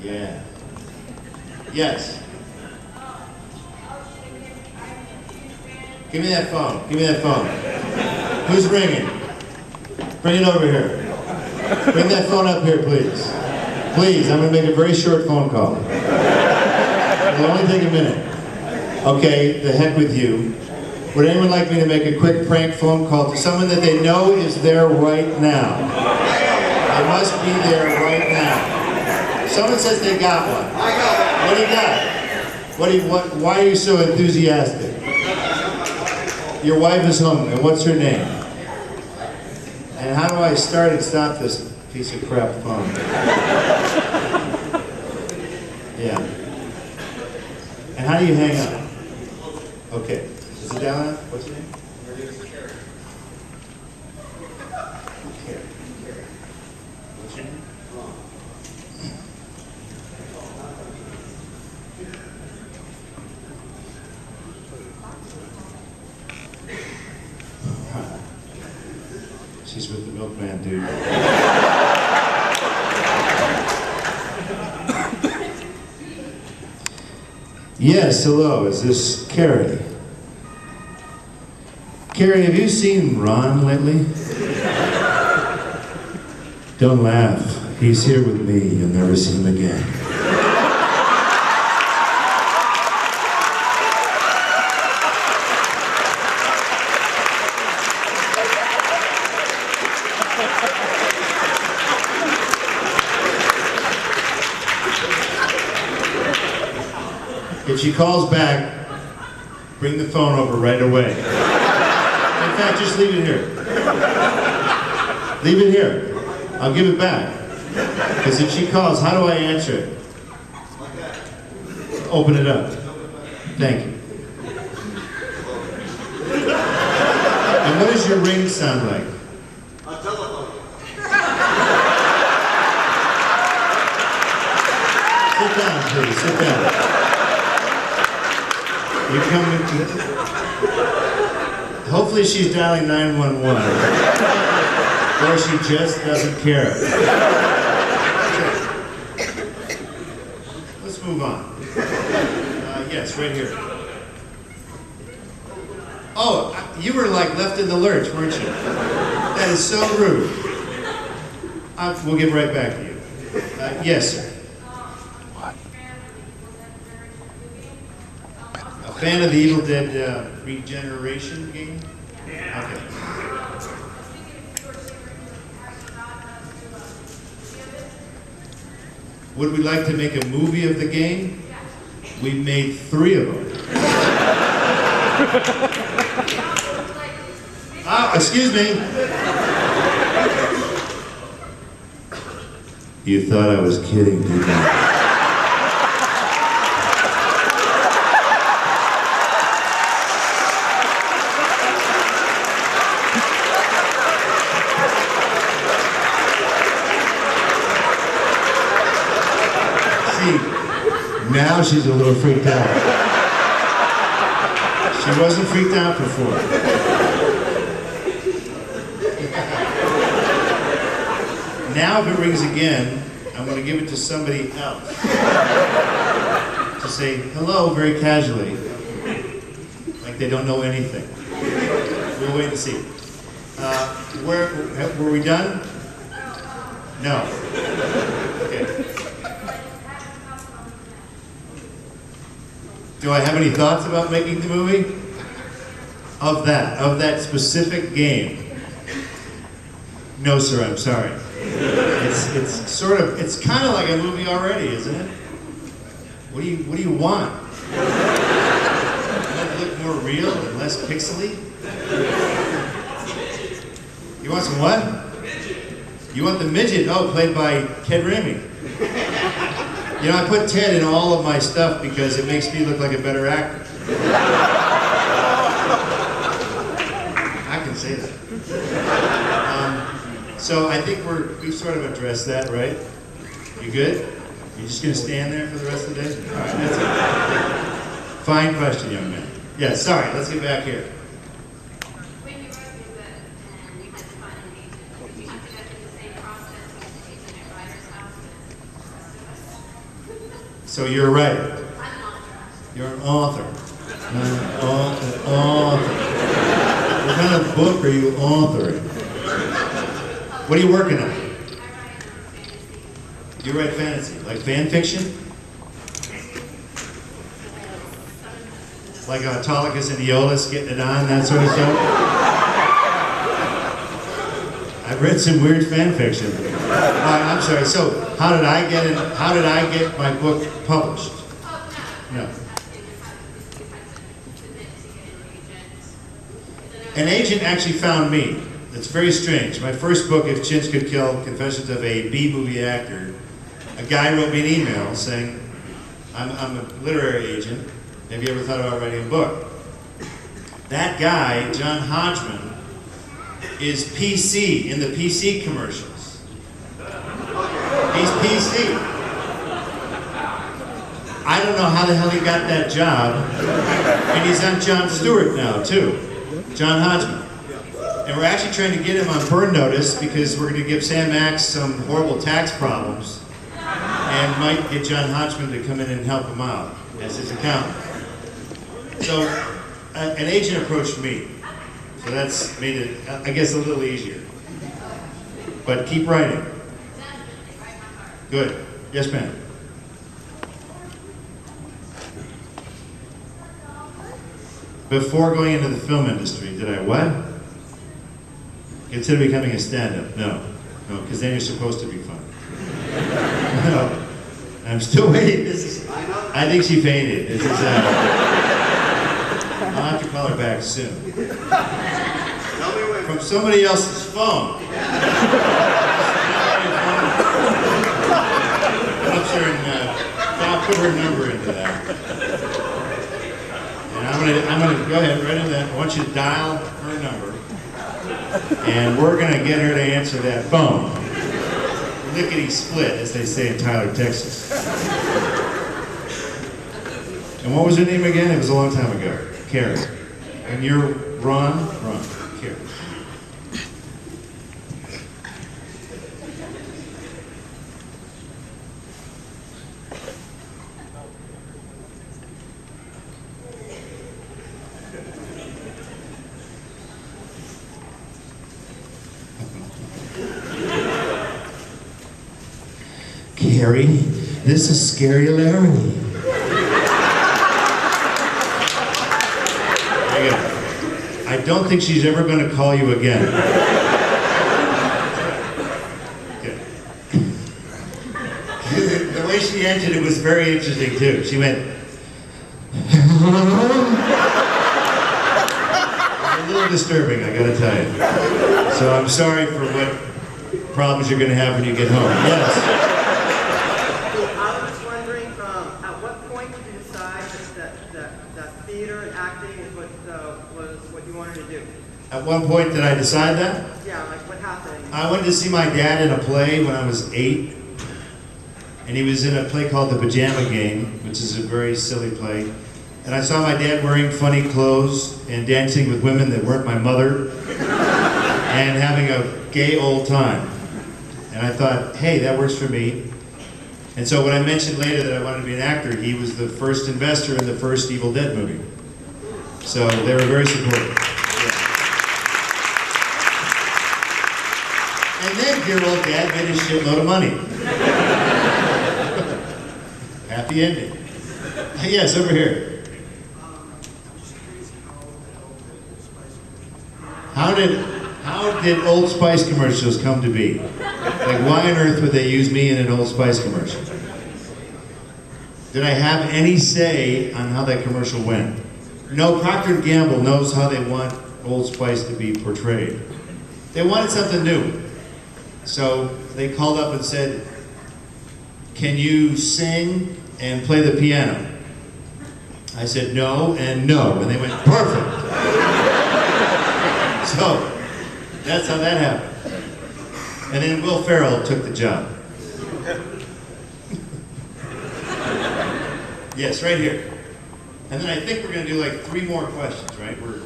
Yeah. Yes. Give me that phone. Give me that phone. Who's ringing? Bring it over here. Bring that phone up here, please. Please, I'm going to make a very short phone call. It'll only take a minute. Okay, the heck with you. Would anyone like me to make a quick prank phone call to someone that they know is there right now? They must be there right now. Someone says they got one. I got one. What do you got? Why are you so enthusiastic? Your wife is home, and what's her name? And how do I start and stop this piece of crap phone? Yeah. And how do you hang up? Okay. Is it down now? What's your name? What's your name? She's with the milkman, dude. Yes, hello, is this Carrie? Carrie, have you seen Ron lately? Don't laugh. He's here with me. You'll never see him again. If she calls back, bring the phone over right away. In fact, just leave it here. Leave it here. I'll give it back. Because if she calls, how do I answer it? Open it up. Thank you. And what does your ring sound like? A telephone. Sit down, please. Sit down. You come into... Hopefully she's dialing 911. Or she just doesn't care. Let's move on. Yes, right here. Oh, you were like left in the lurch, weren't you? That is so rude. We'll get right back to you. Yes, sir. A fan of the Evil Dead regeneration game? Okay. Would we like to make a movie of the game? We made 3 of them. Excuse me. You thought I was kidding, didn't you? Now she's a little freaked out. She wasn't freaked out before. Now if it rings again, I'm going to give it to somebody else. To say hello very casually. Like they don't know anything. We'll wait and see. Were we done? No. Okay. Do I have any thoughts about making the movie? Of that specific game? No, sir, I'm sorry. It's kind of like a movie already, isn't it? What do you want? Does it look more real and less pixely? You want some what? You want the midget? Oh, played by Ted Raimi. You know, I put Ted in all of my stuff because it makes me look like a better actor. I can say that. So I think we've sort of addressed that, right? You good? You're just going to stand there for the rest of the day? All right, that's it. Fine question, young man. Yeah, sorry, let's get back here. When you wrote the book and you had to find an agent, did you have to go through the same process as the agent at writer's house? So you're a writer. I'm an author. You're an author. Author. What kind of book are you authoring? What are you working on? I write fantasy. You write fantasy, like fan fiction? Like Autolycus and Aeolus getting it on, that sort of stuff? I've read some weird fan fiction. I'm sorry, so how did I get my book published? Oh, No. no. Submit to get an agent. An agent actually found me. It's very strange. My first book, If Chins Could Kill, Confessions of a B-movie actor, a guy wrote me an email saying, I'm a literary agent. Have you ever thought about writing a book? That guy, John Hodgman, is PC in the PC commercials. He's PC. I don't know how the hell he got that job. And he's on Jon Stewart now, too. John Hodgman. And we're actually trying to get him on burn notice because we're going to give Sam Axe some horrible tax problems and might get John Hodgman to come in and help him out as his accountant. So an agent approached me. So that's made it, I guess, a little easier. But keep writing. Good. Yes, ma'am. Before going into the film industry, did I what? Consider becoming a stand-up? No. No, because then you're supposed to be funny. No. I'm still waiting. I think she fainted. This is, I'll have to call her back soon. From somebody else's phone. I'll put her number into that. And I'm gonna go ahead, right in that. I want you to dial her number. And we're gonna get her to answer that phone. Lickety split, as they say in Tyler, Texas. And what was her name again? It was a long time ago. Carrie. And you're Ron? Ron. Carrie. Carrie, this is Scary Larry. I don't think she's ever going to call you again. Okay. The way she answered it was very interesting too. She went, it was a little disturbing, I gotta tell you. So I'm sorry for what problems you're gonna have when you get home. Yes? I was wondering, at what point did you decide that theater and acting is was what you wanted to do? At one point, did I decide that? Yeah, like what happened? I went to see my dad in a play when I was 8. And he was in a play called The Pajama Game, which is a very silly play. And I saw my dad wearing funny clothes and dancing with women that weren't my mother and having a gay old time. And I thought, hey, that works for me. And so when I mentioned later that I wanted to be an actor, he was the first investor in the first Evil Dead movie. So they were very supportive. Yeah. And then dear old dad made a shitload of money. Happy ending. Yes, over here. How did Old Spice commercials come to be? Like, why on earth would they use me in an Old Spice commercial? Did I have any say on how that commercial went? No, Procter & Gamble knows how they want Old Spice to be portrayed. They wanted something new. So they called up and said, can you sing and play the piano? I said no and no, and they went, perfect. So that's how that happened. And then Will Ferrell took the job. Yes, right here. And then I think we're going to do like 3 more questions, right? We're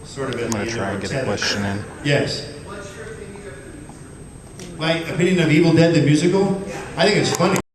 sort of at the end of our I'm going to try and get a question in. Yes. My opinion of Evil Dead the musical? I think it's funny.